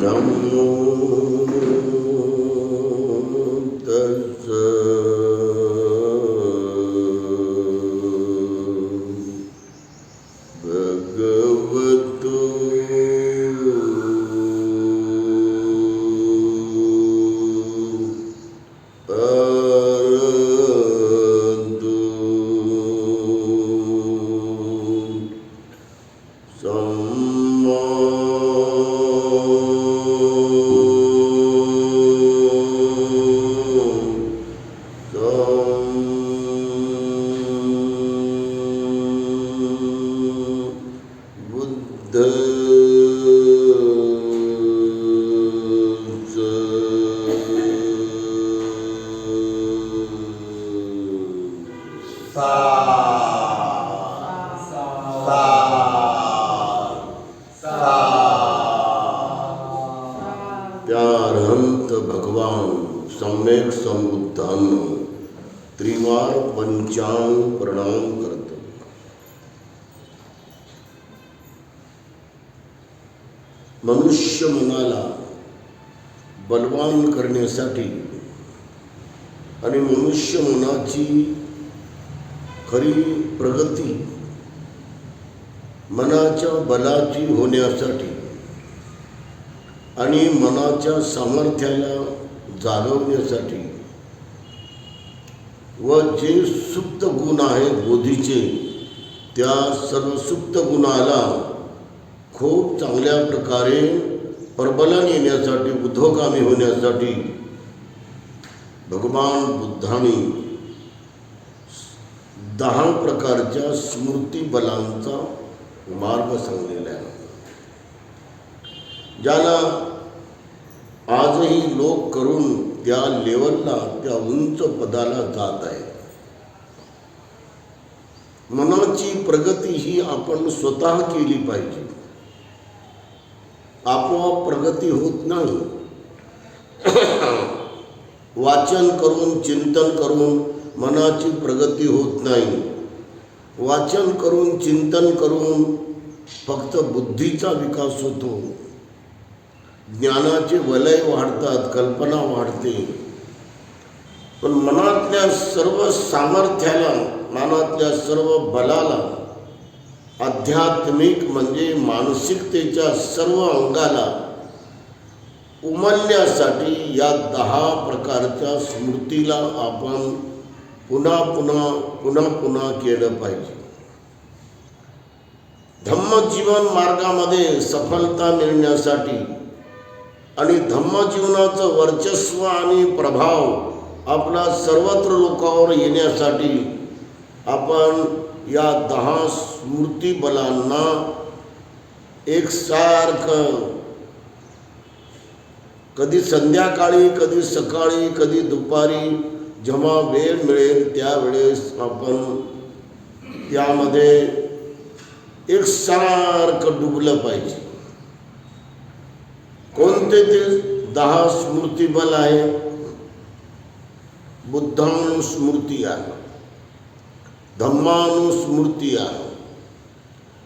नमो तस्सै भगवतो अरहतो सम्मा त्यारहंत भगवान सम्यक संबुद्धांना त्रिवार पंचांग प्रणाम करतो. मनुष्य मनाला बलवान करण्यासाठी आणि मनुष्य मनाची खरी प्रगती मनाच्या बलाची होण्यासाठी आणि मनाच्या सामर्थ्याला जागवण्यासाठी व जे सुप्त गुण आहेत बोधीचे त्या सर्व सुप्त गुणाला खूप चांगल्या प्रकारे प्रबलन येण्यासाठी उध्वगामी होण्यासाठी भगवान बुद्धांनी 10 प्रकारच्या स्मृती बलांचा मार्ग सांगलेला आहे, ज्याला आजही लोक करून त्या लेवलला त्या उंच पदाला जात आहेत. मनाची प्रगती ही आपण स्वतः केली पाहिजे. आपोआप प्रगती होत नाही. वाचन करून चिंतन करून मनाची प्रगती होत नाही. वाचन करून चिंतन करून फक्त बुद्धीचा विकास होतो, ज्ञानाचे वलय वाढतात, कल्पना वाढते. पण मनातल्या सर्व सामर्थ्याला, मनातल्या सर्व बलाला, आध्यात्मिक म्हणजे मानसिकतेच्या सर्व अंगाला उमलण्यासाठी या 10 प्रकारच्या स्मृतीला आपण पुन्हा पुन्हा केलं पाहिजे. धम्मजीवन मार्गामध्ये सफलता मिळण्यासाठी आणि धम्मजीवनाचं वर्चस्व आणि प्रभाव आपला सर्वत्र लोकांवर येण्यासाठी आपण या 10 स्मृती बलांना एकसारखं कधी संध्याकाळी, कधी सकाळी, कधी दुपारी जेव्हा वेळ मिळेल त्यावेळेस आपण त्यामध्ये एकसारखं डुबलं पाहिजे. कोणते ते 10 स्मृतिबल आहे? बुद्धानुस्मृती आहे, धम्मानुस्मृती आहे,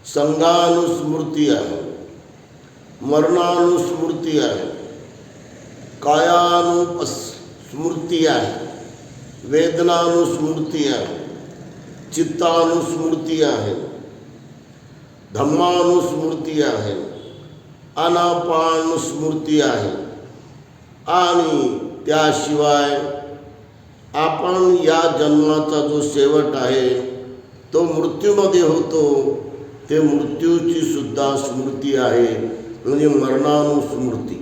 संघानुस्मृती आहे, मरणानुस्मृती आहे, कायानुस्मृती आहे, वेदनानुस्मृती आहे, चित्तानुस्मृती आहे, धम्मानुस्मृती आहे, अनापानुस्मृती आहे. आणि त्याशिवाय आपण या जन्माचा जो शेवट आहे तो मृत्यूमध्ये होतो, ते मृत्यूची सुद्धा स्मृती आहे, म्हणजे मरणानुस्मृती.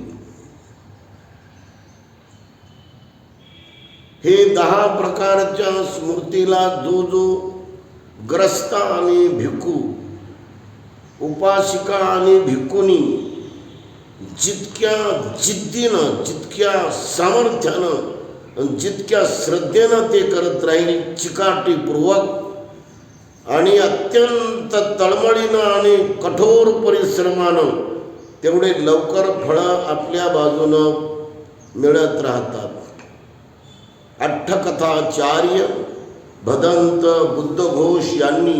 हे 10 प्रकारच्या स्मृतीला जो ग्रस्त आणि भिक्खू, उपासिका आणि भिक्खुनी जितक्या जिद्दीनं, जितक्या सामर्थ्यानं, जितक्या श्रद्धेनं ते करत राहील, चिकाटीपूर्वक आणि अत्यंत तळमळीनं आणि कठोर परिश्रमानं, तेवढे लवकर फळं आपल्या बाजूनं मिळत राहतात. अठ्ठकथाचार्य भदंत बुद्धघोष यांनी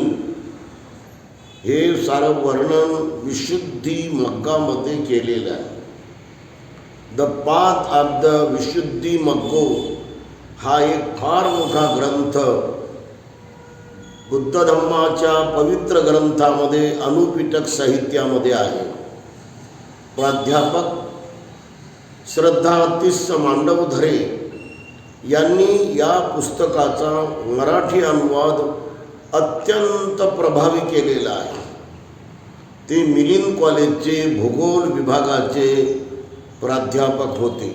हे सारं वर्णन विशुद्धी मग्गामध्ये केलेलं आहे. द पाथ ऑफ द विशुद्धी मग्गो हा एक फार मोठा ग्रंथ बुद्ध धम्माच्या पवित्र ग्रंथामध्ये अनुपिटक साहित्यामध्ये आहे. प्राध्यापक श्रद्धातीस मांडवधरे यांनी या पुस्तकाचा मराठी अनुवाद अत्यंत प्रभावी केलेला आहे. ते मिलिंद कॉलेजचे भूगोल विभागाचे प्राध्यापक होते.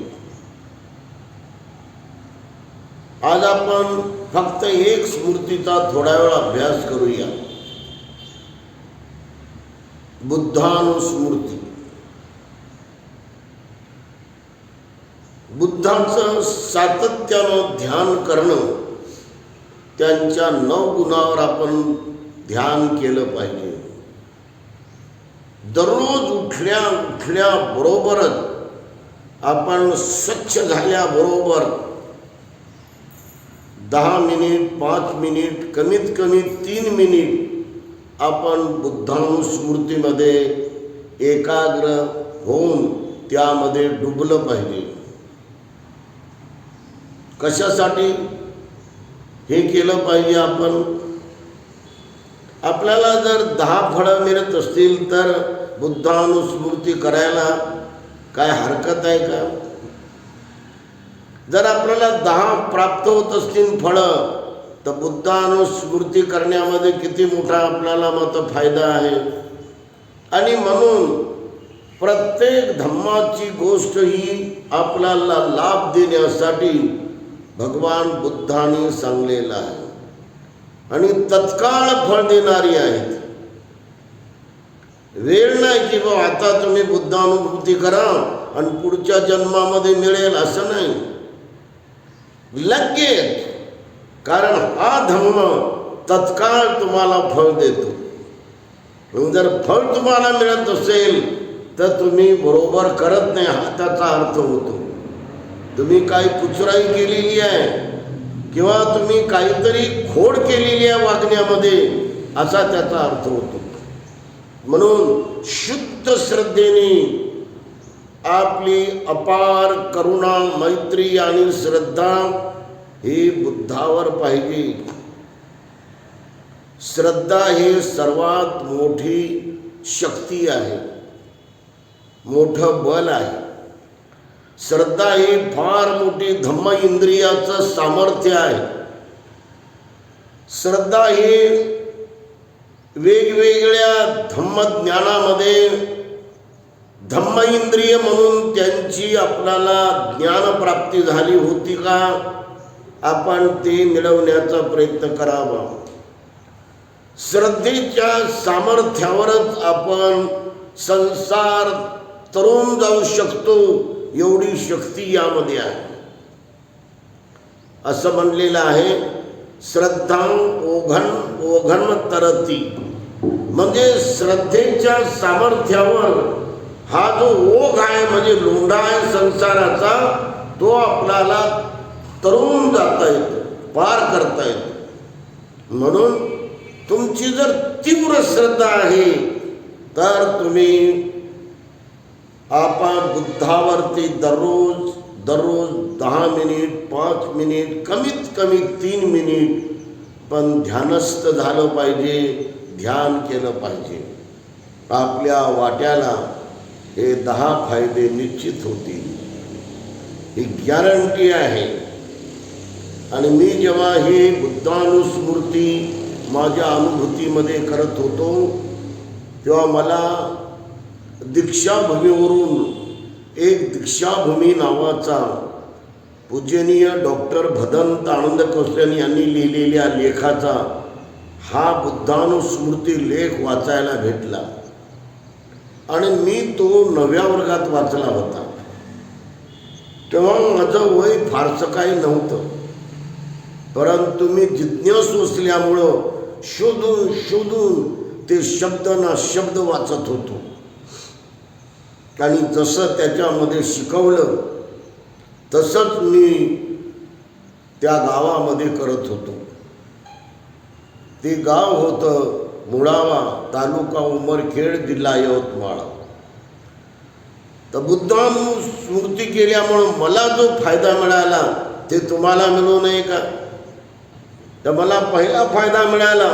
आज आपण फक्त एक स्मृतीचा थोडा वेळ अभ्यास करूया. बुद्धानुस्मृती. बुद्धांचं सातत्यानं ध्यान करणं, त्यांच्या 9 गुणावर आपण ध्यान केलं पाहिजे. दररोज उठल्या बरोबरच आपण स्वच्छ झाल्याबरोबर 10 मिनिट 5 मिनिट कमीत कमी 3 मिनिट आपण बुद्धानुस्मृतीमध्ये एकाग्र होऊन त्यामध्ये डुबलं पाहिजे. कशासाठी हे केलं पाहिजे? आपल्याला जर 10 फळं मिळत असतील तर बुद्धानुस्मृती करायला काय हरकत आहे का? जर आपल्याला 10 प्राप्त होत असतील फळं तर बुद्धानुस्मृती करण्यामध्ये किती मोठा आपल्याला फायदा आहे. आणि म्हणून प्रत्येक धम्माची गोष्ट ही आपल्याला लाभ देण्यासाठी भगवान बुद्धांनी सांगलेलं आहे आणि तत्काळ फळ देणारी आहेत. वेळ नाही की बाबा आता तुम्ही बुद्धानुभूती करा आणि पुढच्या जन्मामध्ये मिळेल असं नाही. लगेच, कारण हा धम्म तत्काळ तुम्हाला फळ देतो. जर फळ तुम्हाला मिळत असेल तर तुम्ही बरोबर करत नाही हा त्याचा अर्थ होतो. तुम्ही काही कुचराई केलेली आहे किंवा तुम्ही काहीतरी खोड केलेली आहे वागण्यामध्ये असा त्याचा अर्थ होतो. म्हणून शुद्ध श्रद्धेने आपली अपार करुणा मैत्री आणि श्रद्धा ही बुद्धावर पाहिजे. श्रद्धा ही सर्वात मोठी शक्ती आहे, मोठं बल आहे. श्रद्धा ही फार मोठी धम्म इंद्रियाचं सामर्थ्य आहे. श्रद्धा ही वेगवेगळ्या धम्मज्ञानामध्ये धम्म इंद्रिय म्हणून त्यांची आपल्याला ज्ञानप्राप्ती झाली होती का, आपण ते मिळवण्याचा प्रयत्न करावा. श्रद्धेच्या सामर्थ्यावरच आपण संसार तरून जाऊ शकतो एवढी शक्ती यामध्ये आहे. असं म्हणलेलं आहे, श्रद्धा ओघन तरती. म्हणजे श्रद्धेच्या सामर्थ्यावर हा जो ओघ आहे म्हणजे लोंढा आहे संसाराचा, तो आपल्याला तरून जाता येतो, पार करता येतो. म्हणून तुमची जर तीव्र श्रद्धा आहे तर तुम्ही आपण बुद्धावरती दररोज 10 मिनिट 5 मिनिट कमीत कमी 3 मिनिट पण ध्यानस्थ झालं पाहिजे, ध्यान केलं पाहिजे. आपल्या वाट्याला हे 10 फायदे निश्चित होतील, ही गॅरंटी आहे. आणि मी जेव्हा ही बुद्धानुस्मृती माझ्या अनुभूतीमध्ये करत होतो तेव्हा मला दीक्षाभूमीवरून एक दीक्षाभूमी नावाचा पूजनीय डॉक्टर भदंत आनंद कोसल्यानी यांनी लिहिलेल्या लेखाचा हा बुद्धानुस्मृती लेख वाचायला भेटला आणि मी तो 9व्या वर्गात वाचला होता. तेव्हा माझं वय फारसं काही नव्हतं, परंतु मी जिज्ञासू असल्यामुळं शोधून ते शब्द ना शब्द वाचत होतो आणि जसं त्याच्यामध्ये शिकवलं तसंच मी त्या गावामध्ये करत होतो. ते गाव होतं मुळावा, तालुका उमरखेड, जिल्हा यवतमाळ. तर बुद्धानुस्मृती केल्यामुळं मला जो फायदा मिळाला ते तुम्हाला मिळू नये का? तर मला पहिला फायदा मिळाला,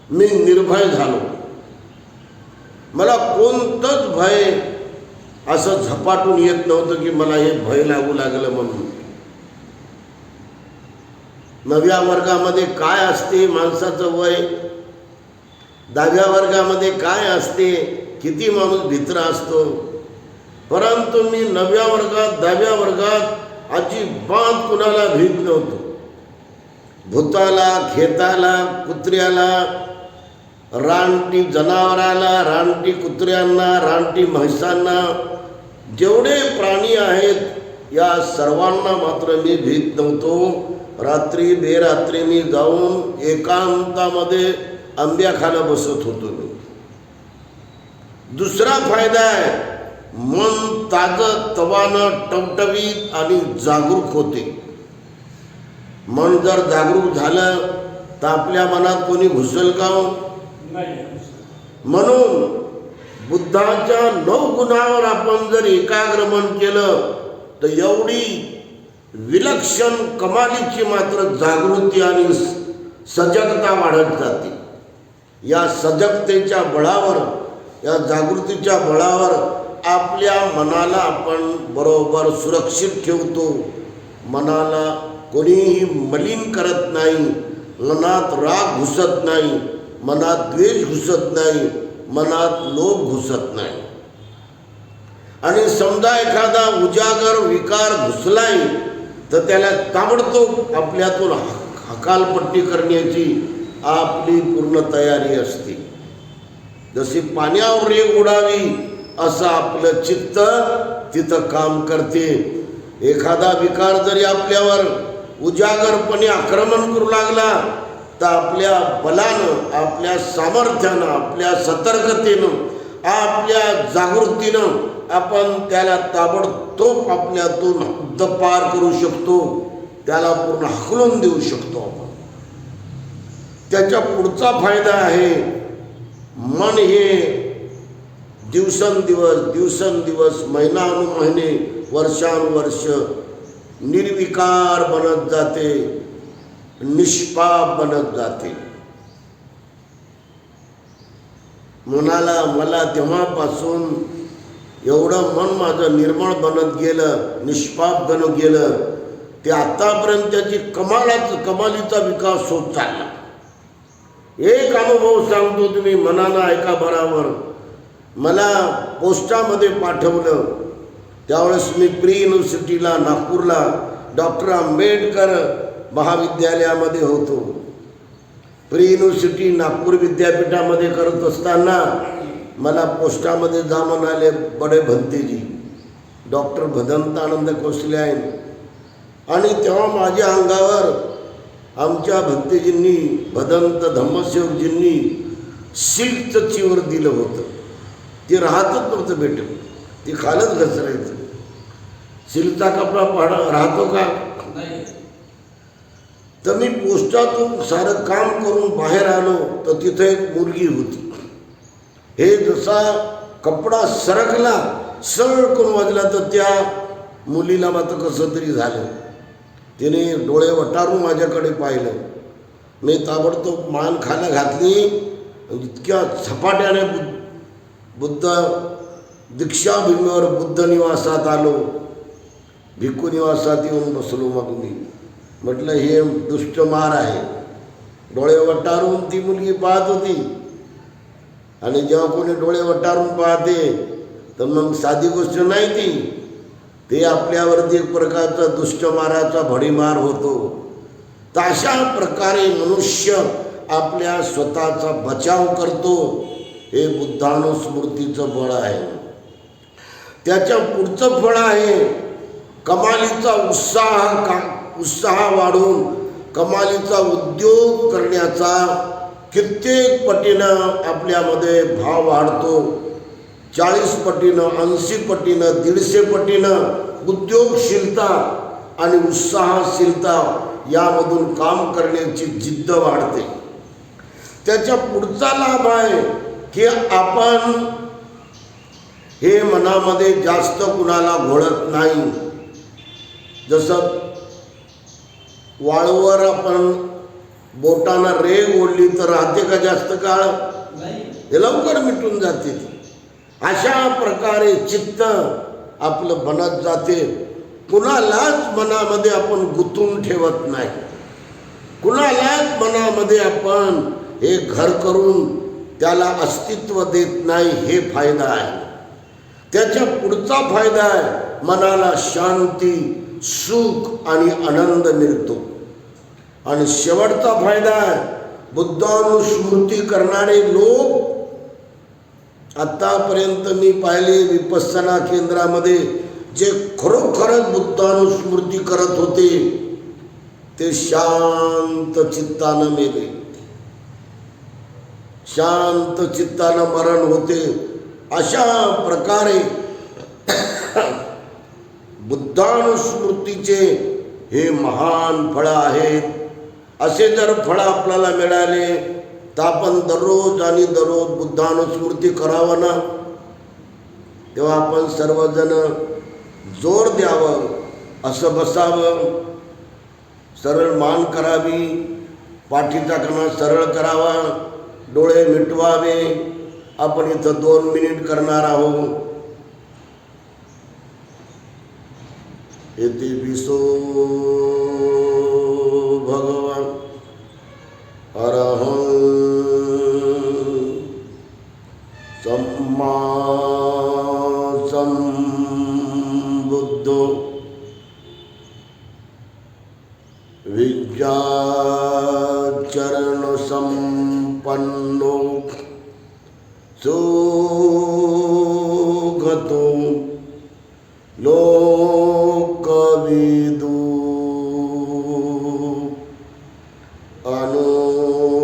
मी निर्भय झालो. मला कोणतंच भय असं झपाटून येत नव्हतं की मला हे भय लागू लागलं म्हणून. नवव्या वर्गामध्ये काय असते माणसाचं वय, 10व्या वर्गामध्ये काय असते, किती माणूस भित्र असतो. परंतु मी 9व्या वर्गात 10व्या वर्गात अजिबात कुणाला भीत नव्हतो. भूताला, खेताला, कुत्र्याला, रानटी जनावराला, रानटी कुत्र्यांना, रानटी म्हैसांना, जेवढे प्राणी आहेत या सर्वांना मात्र मी भीत नव्हतो. रात्री बेरात्री मी जाऊन एकांतामध्ये आंब्याखाला बसत होतो मी. दुसरा फायदा आहे, मन ताजं तवानं टवटवीत आणि जागरूक होते. मन जर जागरूक झालं तर आपल्या मनात कोणी घुसल का? म्हणून बुद्धाच्या 9 गुणांवर आपण जर एकाग्र मन केलं तर एवढी विलक्षण कमालीची मात्र जागृती आणि सजगता वाढत जाते. या सजगतेच्या बळावर, या जागृतीच्या बळावर आपल्या मनाला आपण बरोबर सुरक्षित ठेवतो. मनाला कोणीही मलिन करत नाही, मनात राग घुसत नाही, मनात द्वेष घुसत नाही, मनात लोभ घुसत नाही. आणि समजा एखादा उजागर विकार घुसलाय तर त्याला ताबडतोब आपल्यातून हकालपट्टी करण्याची आपली पूर्ण तयारी असते. जशी पाण्यावर रेघ उडावी असं आपलं चित्त तिथं काम करते. एखादा विकार जरी आपल्यावर उजागरपणे आक्रमण करू लागला तर आपल्या बलानं, आपल्या सामर्थ्यानं, आपल्या सतर्कतेनं, आपल्या जागृतीनं आपण त्याला ताबडतोब आपल्यातून हद्दपार करू शकतो, त्याला पूर्ण हकलून देऊ शकतो आपण. त्याच्या पुढचा फायदा आहे, मन हे दिवसेंदिवस महिनानुमहिने वर्षानुवर्ष निर्विकार बनत जाते, निष्पाप बनत जाते. मला तेव्हापासून एवढं मन माझं निर्मळ बनत गेलं, निष्पाप बनत गेलं, ते आतापर्यंत त्याची कमालीचा विकास होत चालला. एक अनुभव सांगतो, तुम्ही मनानं ऐका बराबर. मला पोस्टामध्ये पाठवलं, त्यावेळेस मी प्री युनिव्हर्सिटीला नागपूरला डॉक्टर आंबेडकर महाविद्यालयामध्ये होतो. प्री युनिव्हर्सिटी नागपूर विद्यापीठामध्ये करत असताना मला पोस्टामध्ये जा म्हणाले बडे भंतेजी, डॉक्टर भदंतानंद कोसले आहेत. आणि तेव्हा माझ्या अंगावर आमच्या भंतेजींनी, भदंत धम्मसेवकजींनी सिल्कचं चिवर दिलं होतं. ते राहतच नव्हतं भेटत, ते खालच घसरायचं. सिल्कचा कपडा राहतो का? तर मी पोस्टातून सारं काम करून बाहेर आलो तर तिथं एक मुलगी होती. हे जसा कपडा सरकला, सरकून वाजला तर त्या मुलीला मात्र कसं तरी झालं. तिने डोळे वटारून माझ्याकडे पाहिलं. मी ताबडतोब मान खाली घातली. इतक्या झपाट्याने बुद्ध दीक्षाभूमीवर बुद्ध निवासात आलो. भिक्खू निवासात येऊन बसलो. मग मी म्हटलं हे दुष्ट मार आहे. डोळे वटारून ती मुलगी पाहत होती. आणि जेव्हा कोणी डोळे वटारून पाहते तर मग साधी गोष्ट नाही ती, ते आपल्यावरती एक प्रकारचा दुष्टमाराचा भडीमार होतो. तर अशा प्रकारे मनुष्य आपल्या स्वतःचा बचाव करतो. हे बुद्धानुस्मृतीचं बळ आहे. त्याच्या पुढचं फळ आहे कमालीचा उत्साह वाढून कमालीचा उद्योग करण्याचा कित्येक पटीनं आपल्यामध्ये भाव वाढतो. 40 पटीनं, 80 पटीनं, 150 पटीनं उद्योगशीलता आणि उत्साहशीलता यामधून काम करण्याची जिद्द वाढते. त्याच्या पुढचा लाभ आहे की आपण हे मनामध्ये जास्त कुणाला घोळत नाही. जसं वाळूवर आपण बोटानं रेग ओढली तर राहते का जास्त काळ? हे लवकर मिटून जाते. अशा प्रकारे चित्त आपलं बनत जाते. कुणालाच मनामध्ये आपण गुंतून ठेवत नाही. कुणालाच मनामध्ये आपण हे घर करून त्याला अस्तित्व देत नाही. हे फायदा आहे. त्याच्या पुढचा फायदा आहे मनाला शांती, सुख आणि आनंद मिळतो. आणि शेवटचा फायदा आहे बुद्धानुस्मृती करणारे लोक. आतापर्यंत मी पाहिले विपස්සना केंद्रामध्ये जे खरोखरच बुद्धानुस्मृती करत होते ते शांत चित्तानं मेले, शांत चित्तानं मरण होते. अशा प्रकारे बुद्धानुस्मृतीचे हे महान फळ आहेत. असे जर फळ आपल्याला मिळाले तर आपण दररोज आणि दररोज बुद्धानुस्मृती करावं ना. तेव्हा आपण सर्वजण जोर द्यावं, असं बसावं, सरळ मान करावी, पाठीचा कणा सरळ करावा, डोळे मिटवावे. आपण इथं 2 मिनिट करणार आहोत. इति विसो भगवान अरहं सम्मा सम्बुद्धो विद्याचरण संपन्नो सुगतो लोकविदु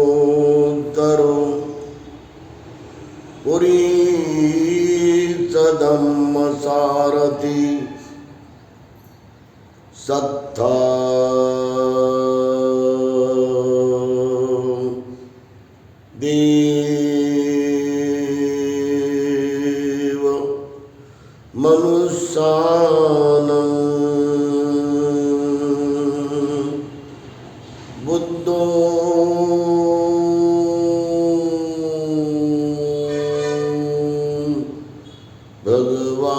अनुत्तरो पुरीच धम्मसारथि सत्ता देव मनुष्यानं बुद्धो भगवान्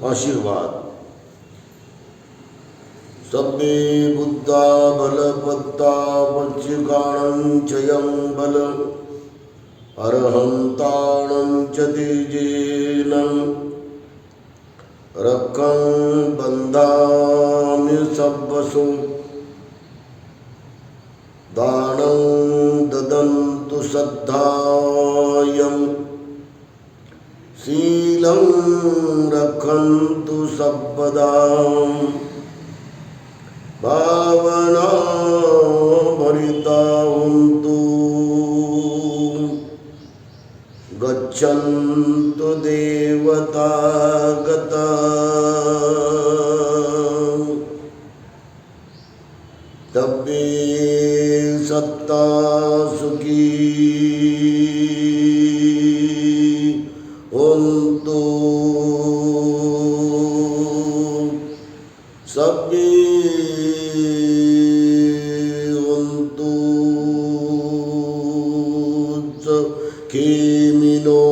आशीर्वाद. सब्बे बुद्धा बलपत्ता पच्चिकाणं चयं बल अरहंताणं च तेजेन रक्कं बन्धामि सब्बसु दानं ददन्तु श्रद्धायं शीलं रक्षन्तु सर्वदा भावना भरिता हुन्तु गच्छन्तु देवता गता तब्बे सत्ता सुखी हुन्तु सब्बे हुन्तु सुखिनो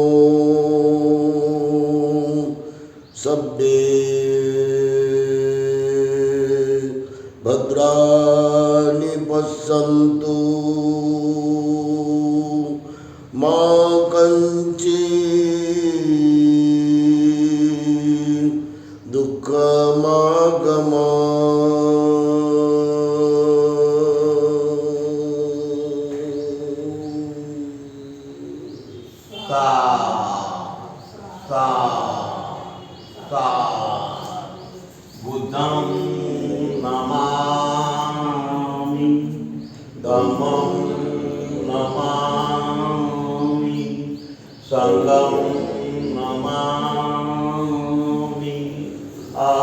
सब्बे भद्राणि पश्यन्तु मा कञ्चित् दुःखमागमा बुद्धं नमामि धम्मं नमामि संघं